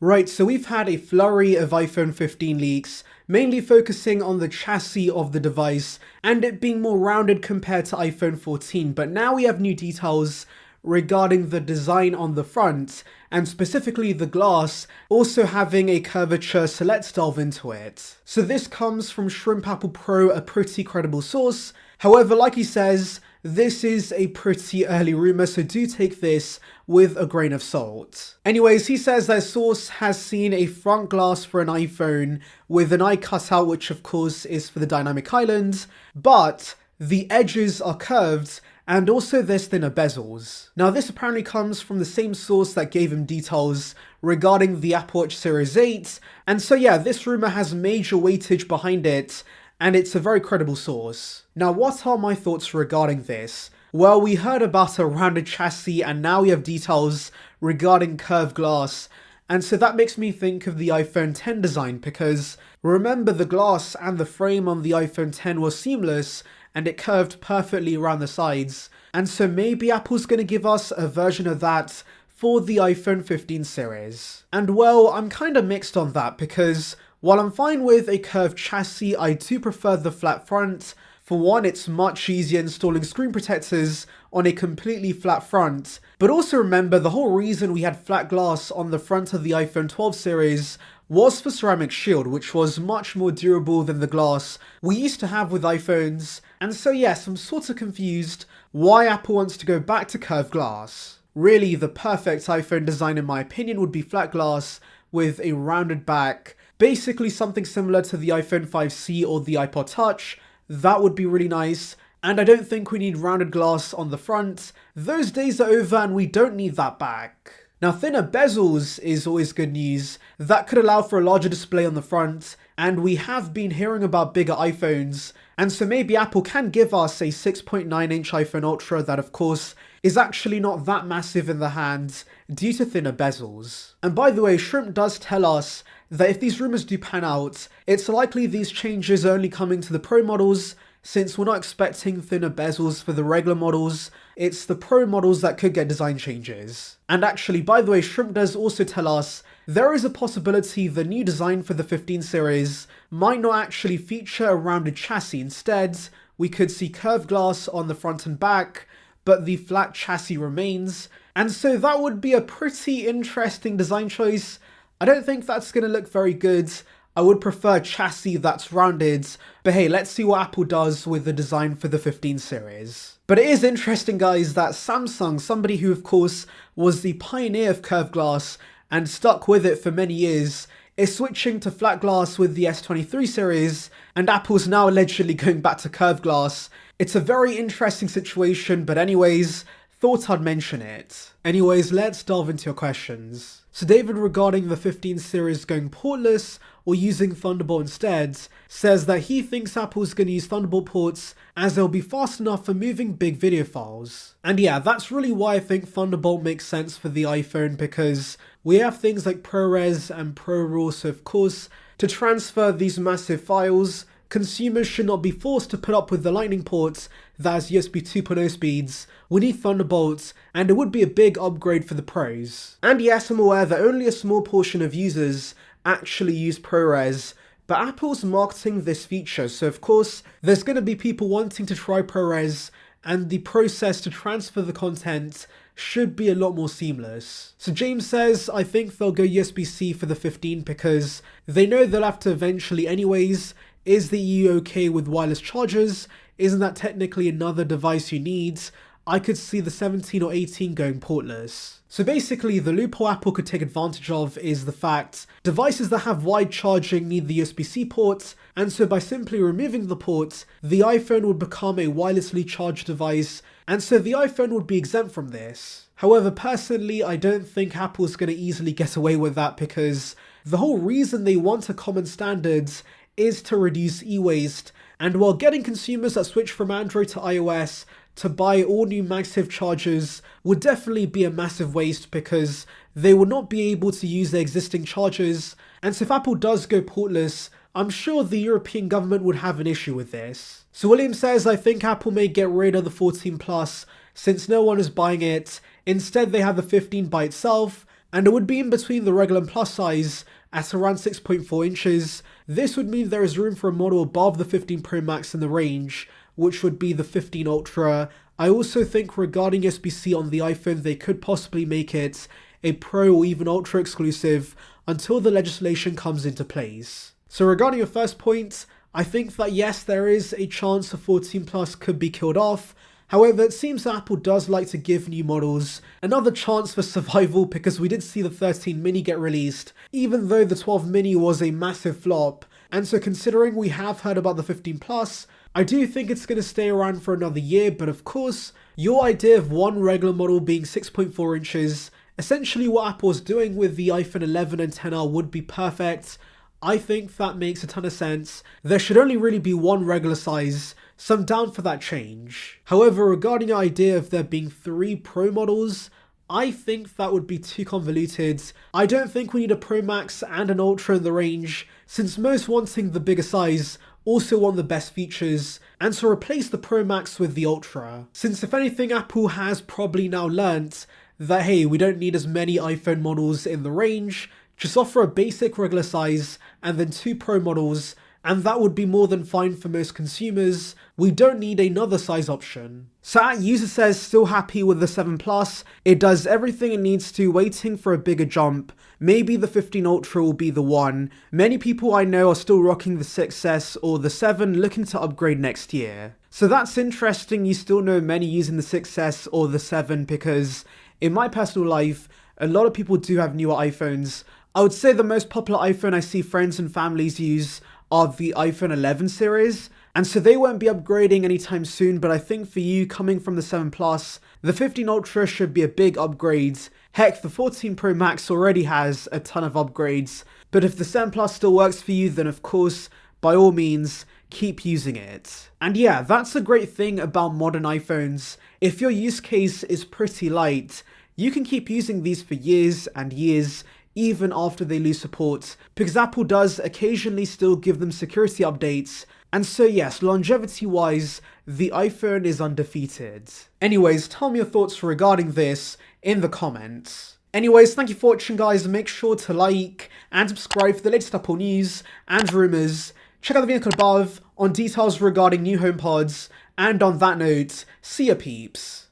Right, so we've had a flurry of iPhone 15 leaks, mainly focusing on the chassis of the device and it being more rounded compared to iPhone 14, but now we have new details regarding the design on the front, and specifically the glass also having a curvature, so let's delve into it. So this comes from Shrimp Apple Pro, a pretty credible source. However, like he says, this is a pretty early rumor, so do take this with a grain of salt. Anyways, he says their source has seen a front glass for an iPhone with an eye cutout, which of course is for the dynamic island, but the edges are curved and also there's thinner bezels. Now this apparently comes from the same source that gave him details regarding the Apple Watch Series 8, and so yeah, this rumor has major weightage behind it, and it's a very credible source. Now what are my thoughts regarding this? Well, we heard about a rounded chassis and now we have details regarding curved glass, and so that makes me think of the iPhone X design, because remember the glass and the frame on the iPhone X was seamless and it curved perfectly around the sides, and so maybe Apple's going to give us a version of that for the iPhone 15 series. And well, I'm kind of mixed on that, because while I'm fine with a curved chassis, I do prefer the flat front. For one, it's much easier installing screen protectors on a completely flat front, but also remember the whole reason we had flat glass on the front of the iPhone 12 series was for ceramic shield, which was much more durable than the glass we used to have with iPhones, and so yes, I'm sort of confused why Apple wants to go back to curved glass. Really, the perfect iPhone design in my opinion would be flat glass with a rounded back, basically something similar to the iPhone 5C or the iPod Touch. That would be really nice, and I don't think we need rounded glass on the front. Those days are over and we don't need that back. Now thinner bezels is always good news. That could allow for a larger display on the front, and we have been hearing about bigger iPhones, and so maybe Apple can give us a 6.9-inch iPhone Ultra that of course is actually not that massive in the hand due to thinner bezels. And by the way, Shrimp does tell us that if these rumors do pan out, it's likely these changes are only coming to the Pro models, since we're not expecting thinner bezels for the regular models. It's the Pro models that could get design changes. And actually, by the way, Shrimp does also tell us there is a possibility the new design for the 15 series might not actually feature a rounded chassis. Instead, we could see curved glass on the front and back, but the flat chassis remains. And so that would be a pretty interesting design choice. I don't think that's going to look very good. I would prefer a chassis that's rounded, but hey, let's see what Apple does with the design for the 15 series. But it is interesting, guys, that Samsung, somebody who of course was the pioneer of curved glass and stuck with it for many years, is switching to flat glass with the S23 series, and Apple's now allegedly going back to curved glass. It's a very interesting situation, but anyways, thought I'd mention it. Anyways, let's delve into your questions. So David, regarding the 15 series going portless or using Thunderbolt instead, says that he thinks Apple's going to use Thunderbolt ports as they'll be fast enough for moving big video files. And yeah, that's really why I think Thunderbolt makes sense for the iPhone, because we have things like ProRes and ProRAW, so of course, to transfer these massive files, consumers should not be forced to put up with the Lightning ports that has USB 2.0 speeds. We need Thunderbolts, and it would be a big upgrade for the pros. And yes, I'm aware that only a small portion of users actually use ProRes, but Apple's marketing this feature, so of course there's going to be people wanting to try ProRes, and the process to transfer the content should be a lot more seamless. So James says, I think they'll go USB-C for the 15 because they know they'll have to eventually anyways. Is the EU okay with wireless chargers? Isn't that technically another device you need? I could see the 17 or 18 going portless. So basically, the loophole Apple could take advantage of is the fact devices that have wide charging need the USB-C port, and so by simply removing the port, the iPhone would become a wirelessly charged device, and so the iPhone would be exempt from this. However, personally, I don't think Apple's going to easily get away with that, because the whole reason they want a common standard is to reduce e-waste, and while getting consumers that switch from Android to iOS to buy all new MagSafe chargers would definitely be a massive waste, because they will not be able to use their existing chargers, and so if Apple does go portless, I'm sure the European government would have an issue with this. So William says, I think Apple may get rid of the 14 Plus since no one is buying it. Instead, they have the 15 by itself, and it would be in between the regular and plus size at around 6.4 inches. This would mean there is room for a model above the 15 Pro Max in the range, which would be the 15 Ultra. I also think regarding USB-C on the iPhone, they could possibly make it a Pro or even Ultra exclusive until the legislation comes into place. So regarding your first point, I think that yes, there is a chance the 14 Plus could be killed off. However, it seems Apple does like to give new models another chance for survival, because we did see the 13 mini get released, even though the 12 mini was a massive flop. And so considering we have heard about the 15 Plus, I do think it's going to stay around for another year. But of course, your idea of one regular model being 6.4 inches, essentially what Apple's doing with the iPhone 11 and 10R, would be perfect. I think that makes a ton of sense. There should only really be one regular size, so I'm down for that change. However, regarding the idea of there being 3 Pro models, I think that would be too convoluted. I don't think we need a Pro Max and an Ultra in the range, since most wanting the bigger size also want the best features, and to replace the Pro Max with the Ultra. Since if anything, Apple has probably now learnt that hey, we don't need as many iPhone models in the range, just offer a basic regular size and then 2 Pro models, and that would be more than fine for most consumers. We don't need another size option. So at user says still happy with the 7 Plus, it does everything it needs to, waiting for a bigger jump. Maybe the 15 Ultra will be the one. Many people I know are still rocking the 6S or the 7, looking to upgrade next year. So that's interesting. You still know many using the 6S or the 7, because in my personal life, a lot of people do have newer iPhones. I would say the most popular iPhone I see friends and families use are the iPhone 11 series, and so they won't be upgrading anytime soon. But I think for you, coming from the 7 Plus, the 15 Ultra should be a big upgrade. Heck, the 14 Pro Max already has a ton of upgrades, but if the 7 Plus still works for you, then of course, by all means, keep using it. And yeah, that's a great thing about modern iPhones. If your use case is pretty light, you can keep using these for years and years, even after they lose support, because Apple does occasionally still give them security updates. And so yes, longevity wise, the iPhone is undefeated. Anyways, tell me your thoughts regarding this in the comments. Anyways, thank you for watching guys. Make sure to like and subscribe for the latest Apple news and rumours. Check out the video above on details regarding new HomePods. And on that note, see ya peeps.